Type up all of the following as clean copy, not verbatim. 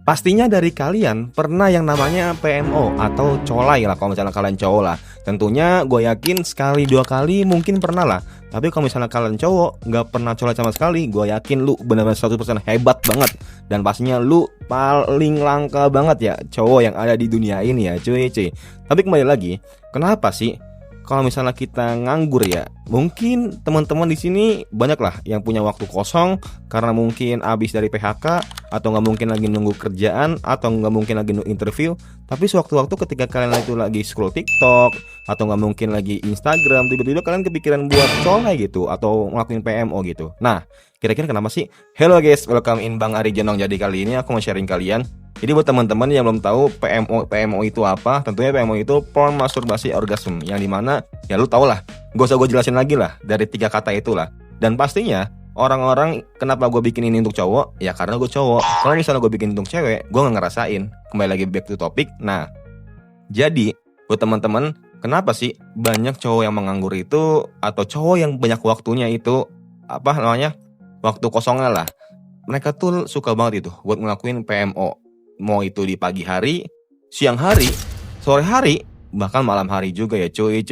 Pastinya dari kalian pernah yang namanya PMO atau colai lah kalau misalnya kalian cowok lah. Tentunya gue yakin sekali dua kali mungkin pernah lah. Tapi kalau misalnya kalian cowok nggak pernah colai sama sekali, gue yakin lu benar-benar 100% hebat banget. Dan pastinya lu paling langka banget ya cowok yang ada di dunia ini ya cuy. Tapi kembali lagi, kenapa sih kalau misalnya kita nganggur ya? Mungkin teman-teman di sini banyak lah yang punya waktu kosong karena mungkin habis dari PHK, atau nggak mungkin lagi nunggu kerjaan, atau nggak mungkin lagi nunggu interview. Tapi sewaktu-waktu ketika kalian itu lagi scroll TikTok, atau nggak mungkin lagi Instagram, tiba-tiba kalian kepikiran buat colai gitu, atau ngelakuin PMO gitu. Nah, kira-kira kenapa sih? Hello guys, welcome in Bang Ari Jenong. Jadi kali ini aku mau sharing kalian. Jadi buat teman-teman yang belum tahu PMO itu apa, tentunya PMO itu porn masturbasi orgasm, yang dimana ya lu tau lah, gak usah gue jelasin lagi lah, dari 3 kata itulah. Dan pastinya orang-orang kenapa gue bikin ini untuk cowok, ya karena gue cowok. Kalau misalnya gue bikin untuk cewek, gue gak ngerasain. Kembali lagi back to topic. Nah, jadi buat teman-teman, kenapa sih banyak cowok yang menganggur itu, atau cowok yang banyak waktunya itu, apa namanya, waktu kosongnya lah, mereka tuh suka banget itu buat ngelakuin PMO. Mau itu di pagi hari, siang hari, sore hari, bahkan malam hari juga ya cuy.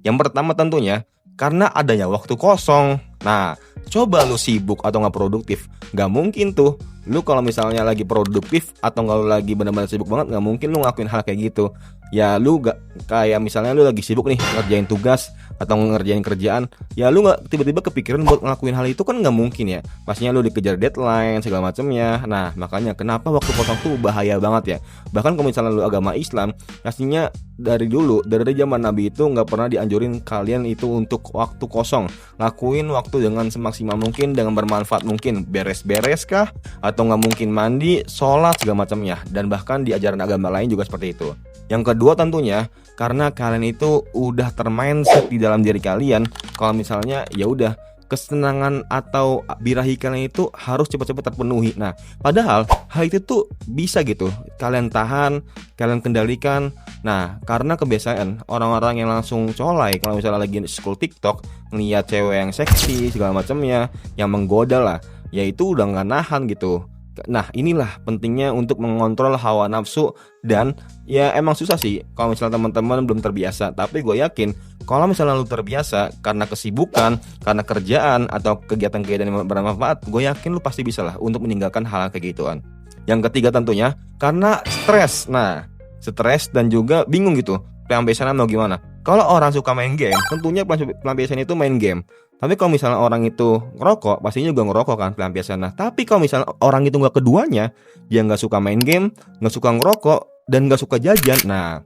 Yang pertama tentunya karena adanya waktu kosong. Nah, coba lu sibuk atau gak produktif, gak mungkin tuh lu kalau misalnya lagi produktif atau gak lu lagi benar-benar sibuk banget, gak mungkin lu ngelakuin hal kayak gitu. Ya lu gak kayak misalnya lu lagi sibuk nih ngerjain tugas atau ngerjain kerjaan, ya lu gak tiba-tiba kepikiran buat ngelakuin hal itu, kan gak mungkin ya. Pastinya lu dikejar deadline segala macamnya. Nah, makanya kenapa waktu kosong tuh bahaya banget ya. Bahkan kalau misalnya lu agama Islam, pastinya dari dulu, dari zaman Nabi itu gak pernah dianjurin kalian itu untuk waktu kosong. Lakuin waktu dengan semaksimal mungkin, dengan bermanfaat mungkin. Beres-beres kah, atau gak mungkin mandi, sholat segala macamnya. Dan bahkan di ajaran agama lain juga seperti itu. Yang kedua tentunya karena kalian itu udah termindset di dalam diri kalian kalau misalnya ya udah kesenangan atau birahi kalian itu harus cepat-cepat terpenuhi. Nah, padahal hal itu tuh bisa gitu kalian tahan, kalian kendalikan. Nah, karena kebiasaan orang-orang yang langsung colai kalau misalnya lagi scroll TikTok, ngeliat cewek yang seksi segala macamnya, yang menggoda lah, ya itu udah nggak nahan gitu. Nah, inilah pentingnya untuk mengontrol hawa nafsu. Dan ya emang susah sih kalau misalnya teman-teman belum terbiasa. Tapi gue yakin kalau misalnya lu terbiasa karena kesibukan, karena kerjaan, atau kegiatan-kegiatan yang bermanfaat, gue yakin lu pasti bisa lah untuk meninggalkan hal kayak gituan. Yang ketiga tentunya karena stres. Nah, stres dan juga bingung gitu pelampiasannya mau gimana. Kalau orang suka main game, tentunya pelampiasan itu main game. Tapi kalau misalnya orang itu ngerokok, pastinya juga ngerokok kan pelampiasan. Nah, tapi kalau misalnya orang itu nggak keduanya, dia nggak suka main game, nggak suka ngerokok, dan nggak suka jajan. Nah,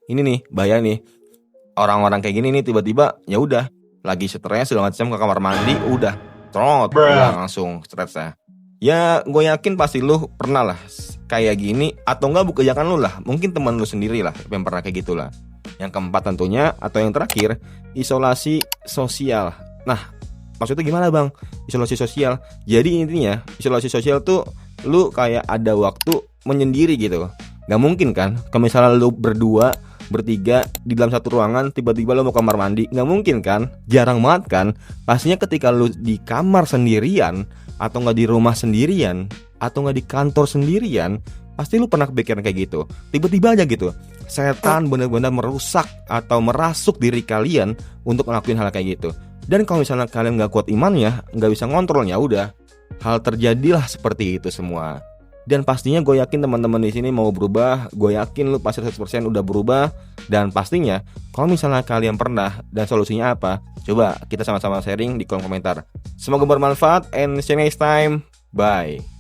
ini nih bahaya nih. Orang-orang kayak gini nih tiba-tiba ya udah lagi stres segala macam ke kamar mandi, udah trot, langsung stresnya. Ya, gue yakin pasti lu pernah lah kayak gini, atau enggak bukan jangan lu lah, mungkin teman lu sendiri lah yang pernah kayak gitulah. Yang keempat tentunya atau yang terakhir, isolasi sosial. Nah, maksudnya gimana bang? Isolasi sosial. Jadi intinya isolasi sosial tuh lu kayak ada waktu menyendiri gitu. Gak mungkin kan kalau misalnya lu berdua, bertiga di dalam satu ruangan, tiba-tiba lu mau kamar mandi, gak mungkin kan? Jarang banget kan? Pastinya ketika lu di kamar sendirian, atau gak di rumah sendirian, atau gak di kantor sendirian, pasti lu pernah kepikiran kayak gitu. Tiba-tiba aja gitu setan benar-benar merusak atau merasuk diri kalian untuk ngelakuin hal kayak gitu. Dan kalau misalnya kalian gak kuat imannya, gak bisa ngontrolnya, udah hal terjadilah seperti itu semua. Dan pastinya gue yakin teman-teman di sini mau berubah. Gue yakin lu pasti 100% udah berubah. Dan pastinya kalau misalnya kalian pernah dan solusinya apa, coba kita sama-sama sharing di kolom komentar. Semoga bermanfaat and see you next time. Bye.